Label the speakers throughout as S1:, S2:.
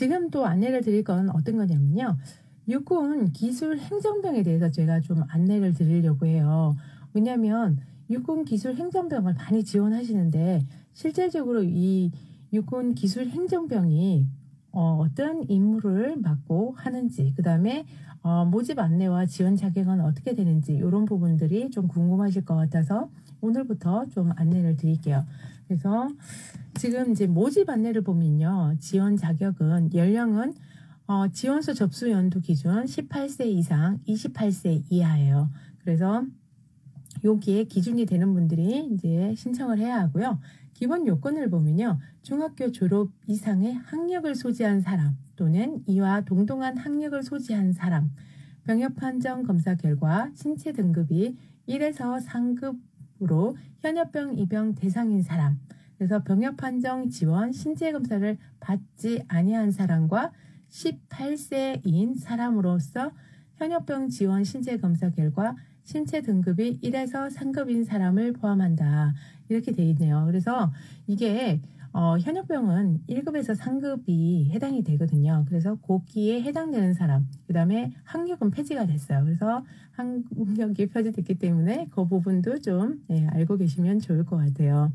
S1: 지금 또 안내를 드릴 건 어떤 거냐면요. 육군 기술 행정병에 대해서 제가 좀 안내를 드리려고 해요. 왜냐하면 육군 기술 행정병을 많이 지원하시는데 실질적으로 이 육군 기술 행정병이 어떤 임무를 맡고 하는지, 그 다음에 모집 안내와 지원 자격은 어떻게 되는지 이런 부분들이 좀 궁금하실 것 같아서 오늘부터 좀 안내를 드릴게요. 그래서 지금 이제 모집 안내를 보면요. 지원 자격은 연령은 지원서 접수 연도 기준 18세 이상 28세 이하예요. 그래서 여기에 기준이 되는 분들이 이제 신청을 해야 하고요. 기본 요건을 보면요. 중학교 졸업 이상의 학력을 소지한 사람 또는 이와 동등한 학력을 소지한 사람, 병역 판정 검사 결과 신체 등급이 1에서 3급으로 현역병 입영 대상인 사람, 그래서 병역 판정 지원 신체 검사를 받지 아니한 사람과 18세인 사람으로서 현역병 지원 신체 검사 결과 신체 등급이 1에서 3급인 사람을 포함한다. 이렇게 돼 있네요. 그래서 이게 현역병은 1급에서 3급이 해당이 되거든요. 그래서 고기에 해당되는 사람, 그 다음에 학력은 폐지가 됐어요. 그래서 학력이 폐지됐기 때문에 그 부분도 좀 알고 계시면 좋을 것 같아요.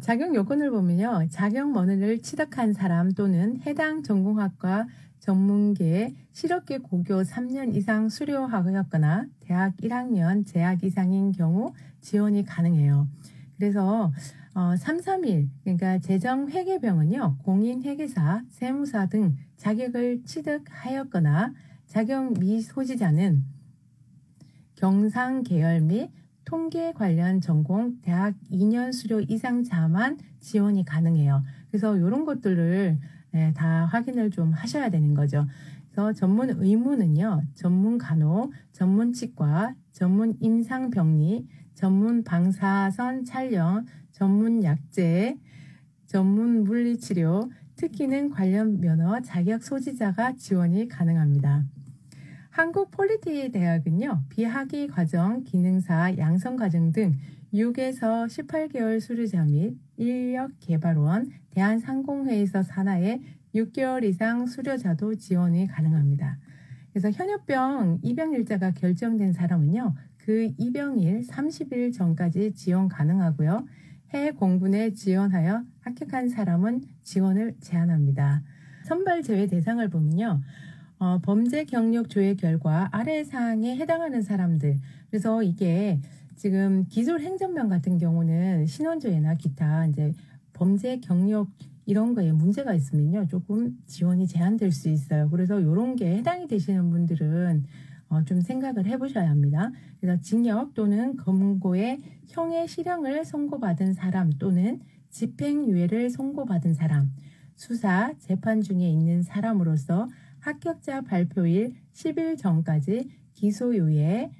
S1: 자격 요건을 보면요. 자격면허를 취득한 사람 또는 해당 전공학과 전문계 실업계 고교 3년 이상 수료하였거나 대학 1학년 재학 이상인 경우 지원이 가능해요. 그래서 331, 그러니까 재정회계병은요. 공인회계사, 세무사 등 자격을 취득하였거나 자격 미소지자는 경상계열 및 통계 관련 전공 대학 2년 수료 이상자만 지원이 가능해요. 그래서 이런 것들을 다 확인을 좀 하셔야 되는 거죠. 그래서 전문 의무는요. 전문 간호, 전문 치과, 전문 임상병리, 전문 방사선 촬영, 전문 약제, 전문 물리치료, 특기능 관련 면허 자격 소지자가 지원이 가능합니다. 한국폴리티대학은요. 비학위 과정, 기능사, 양성과정 등 6에서 18개월 수료자 및 인력개발원, 대한상공회에서 산하의 6개월 이상 수료자도 지원이 가능합니다. 그래서 현역병 입영일자가 결정된 사람은요. 그 입영일 30일 전까지 지원 가능하고요. 해외 공군에 지원하여 합격한 사람은 지원을 제한합니다. 선발 제외 대상을 보면요. 범죄 경력 조회 결과 아래 사항에 해당하는 사람들. 그래서 이게 지금 기술 행정병 같은 경우는 신원조회나 기타 이제 범죄 경력 이런 거에 문제가 있으면요. 조금 지원이 제한될 수 있어요. 그래서 이런 게 해당이 되시는 분들은 좀 생각을 해보셔야 합니다. 그래서 징역 또는 검거의 형의 실형을 선고받은 사람 또는 집행유예를 선고받은 사람, 수사, 재판 중에 있는 사람으로서 합격자 발표일 10일 전까지 기소유예,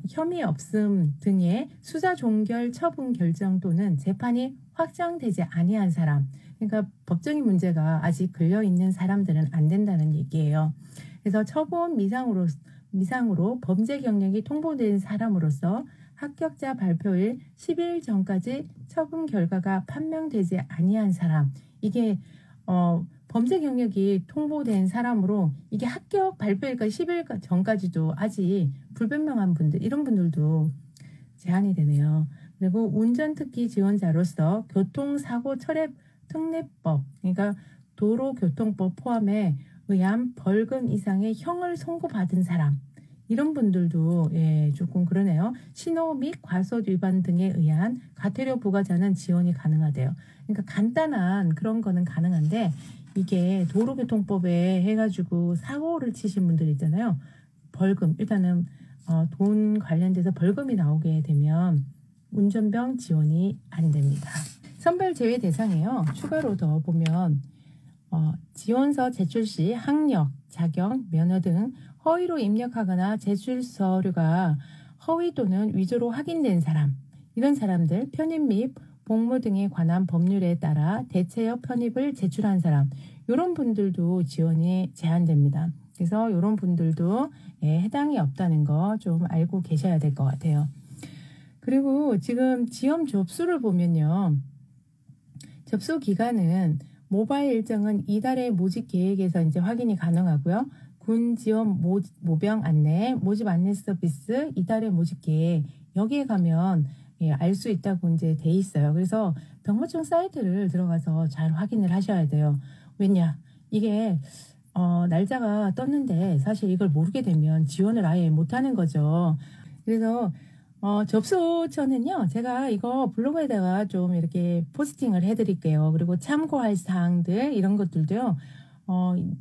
S1: 혐의 없음 등의 수사 종결 처분 결정 또는 재판이 확정되지 아니한 사람, 그러니까 법적인 문제가 아직 걸려있는 사람들은 안 된다는 얘기예요. 그래서 처분 미상으로 범죄 경력이 통보된 사람으로서 합격자 발표일 10일 전까지 처분 결과가 판명되지 아니한 사람, 이게 범죄 경력이 통보된 사람으로 이게 합격 발표일까 10일 전까지도 아직 불분명한 분들, 이런 분들도 제한이 되네요. 그리고 운전특기 지원자로서 교통사고 특례법, 그러니까 도로교통법 포함에 의한 벌금 이상의 형을 선고받은 사람, 이런 분들도 조금 그러네요. 신호 및 과속 위반 등에 의한 과태료 부과자는 지원이 가능하대요. 그러니까 간단한 그런 거는 가능한데 이게 도로교통법에 해가지고 사고를 치신 분들 있잖아요. 벌금, 일단은 돈 관련돼서 벌금이 나오게 되면 운전병 지원이 안 됩니다. 선발 제외 대상에요. 추가로 더 보면 지원서 제출 시 학력, 자격, 면허 등 허위로 입력하거나 제출 서류가 허위 또는 위조로 확인된 사람, 이런 사람들, 편입 및 복무 등에 관한 법률에 따라 대체역 편입을 제출한 사람, 이런 분들도 지원이 제한됩니다. 그래서 이런 분들도 해당이 없다는 거 좀 알고 계셔야 될 것 같아요. 그리고 지금 지원 접수를 보면요. 접수 기간은 모바일 일정은 이달의 모집 계획에서 이제 확인이 가능하고요. 군 지원 모병 안내, 모집 안내 서비스, 이달의 모집 계획 여기에 가면 예, 알 수 있다고 이제 돼 있어요. 그래서 병무청 사이트를 들어가서 잘 확인을 하셔야 돼요. 왜냐? 이게 날짜가 떴는데 사실 이걸 모르게 되면 지원을 아예 못하는 거죠. 그래서 접수처는요, 제가 이거 블로그에다가 좀 이렇게 포스팅을 해드릴게요. 그리고 참고할 사항들 이런 것들도요.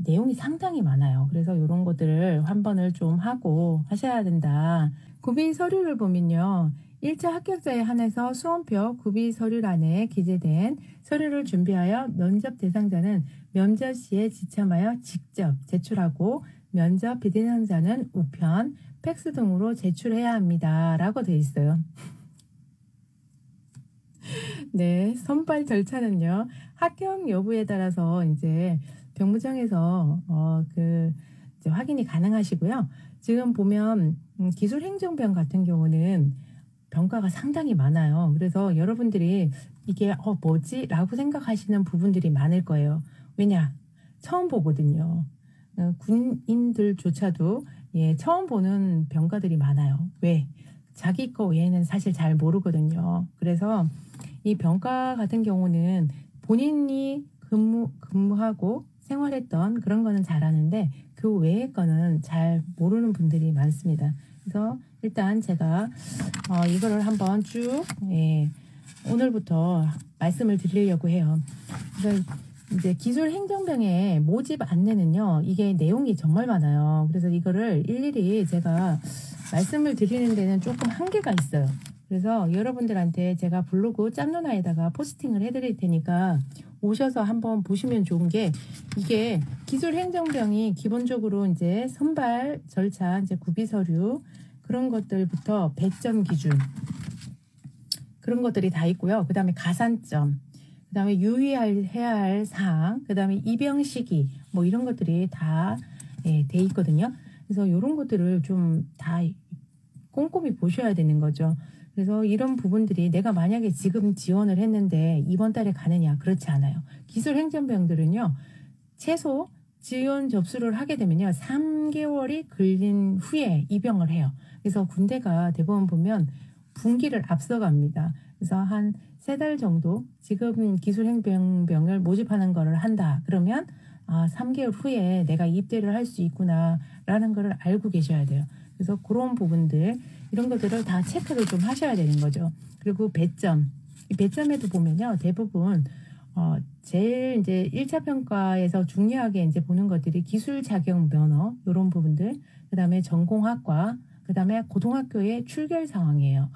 S1: 내용이 상당히 많아요. 그래서 이런 것들을 한 번을 좀 하고 하셔야 된다. 구비 서류를 보면요. 1차 합격자에 한해서 수험표 구비 서류란에 기재된 서류를 준비하여 면접 대상자는 면접 시에 지참하여 직접 제출하고 면접 비대상자는 우편, 팩스 등으로 제출해야 합니다. 라고 되어 있어요. 네, 선발 절차는요. 합격 여부에 따라서 이제 병무청에서 이제 확인이 가능하시고요. 지금 보면 기술행정병 같은 경우는 병가가 상당히 많아요. 그래서 여러분들이 이게 뭐지? 라고 생각하시는 부분들이 많을 거예요. 왜냐? 처음 보거든요. 군인들조차도 예, 처음 보는 병가들이 많아요. 왜? 자기 거 외에는 사실 잘 모르거든요. 그래서 이 병가 같은 경우는 본인이 근무하고 생활했던 그런 거는 잘 아는데 그 외의 거는 잘 모르는 분들이 많습니다. 그래서 일단 제가 이거를 한번 쭉 예, 오늘부터 말씀을 드리려고 해요. 그래서 이제 기술행정병의 모집 안내는요. 이게 내용이 정말 많아요. 그래서 이거를 일일이 제가 말씀을 드리는 데는 조금 한계가 있어요. 그래서 여러분들한테 제가 블로그 짬누나에다가 포스팅을 해드릴 테니까 오셔서 한번 보시면 좋은 게 이게 기술행정병이 기본적으로 이제 선발 절차, 이제 구비 서류 그런 것들부터 배점 기준 그런 것들이 다 있고요. 그 다음에 가산점, 그 다음에 유의해야 할 사항, 그 다음에 입영 시기 뭐 이런 것들이 다 돼 있거든요. 그래서 이런 것들을 좀 다 꼼꼼히 보셔야 되는 거죠. 그래서 이런 부분들이 내가 만약에 지금 지원을 했는데 이번 달에 가느냐 그렇지 않아요. 기술행정병들은요. 최소 지원 접수를 하게 되면요. 3개월이 걸린 후에 입영을 해요. 그래서 군대가 대부분 보면 분기를 앞서갑니다. 그래서 한 3달 정도 지금 기술행정병을 모집하는 거를 한다. 그러면 3개월 후에 내가 입대를 할 수 있구나 라는 거를 알고 계셔야 돼요. 그래서 그런 부분들 이런 것들을 다 체크를 좀 하셔야 되는 거죠. 그리고 배점. 이 배점에도 보면요. 대부분 제일 이제 1차 평가에서 중요하게 이제 보는 것들이 기술 자격 면허 이런 부분들, 그다음에 전공학과, 그다음에 고등학교의 출결 상황이에요.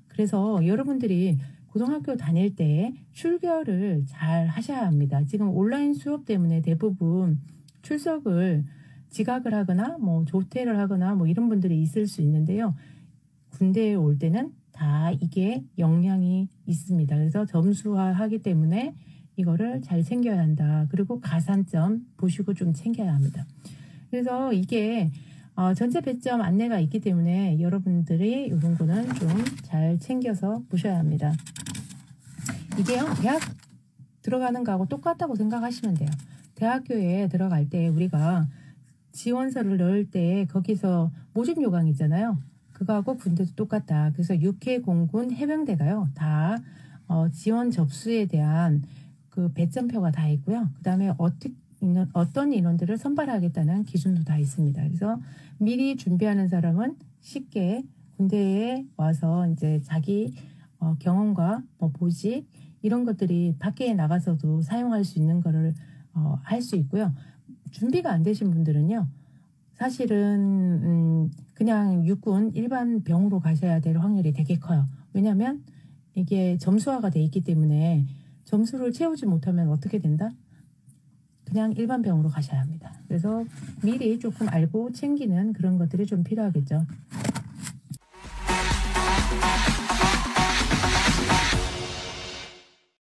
S1: 그래서 여러분들이 고등학교 다닐 때 출결을 잘 하셔야 합니다. 지금 온라인 수업 때문에 대부분 출석을 지각을 하거나 뭐 조퇴를 하거나 뭐 이런 분들이 있을 수 있는데요. 군대에 올 때는 다 이게 영향이 있습니다. 그래서 점수화하기 때문에 이거를 잘 챙겨야 한다. 그리고 가산점 보시고 좀 챙겨야 합니다. 그래서 이게 전체 배점 안내가 있기 때문에 여러분들이 이런 거는 좀 잘 챙겨서 보셔야 합니다. 이게요, 대학 들어가는 거하고 똑같다고 생각하시면 돼요. 대학교에 들어갈 때 우리가 지원서를 넣을 때 거기서 모집 요강 있잖아요. 그거하고 군대도 똑같다. 그래서 육해공군 해병대가요, 다 지원 접수에 대한 그 배점표가 다 있고요. 그 다음에 어떤 인원들을 선발하겠다는 기준도 다 있습니다. 그래서 미리 준비하는 사람은 쉽게 군대에 와서 이제 자기 경험과 뭐 보직 이런 것들이 밖에 나가서도 사용할 수 있는 거를 할 수 있고요. 준비가 안 되신 분들은요. 사실은 그냥 육군 일반 병으로 가셔야 될 확률이 되게 커요. 왜냐하면 이게 점수화가 돼 있기 때문에 점수를 채우지 못하면 어떻게 된다? 그냥 일반 병으로 가셔야 합니다. 그래서 미리 조금 알고 챙기는 그런 것들이 좀 필요하겠죠.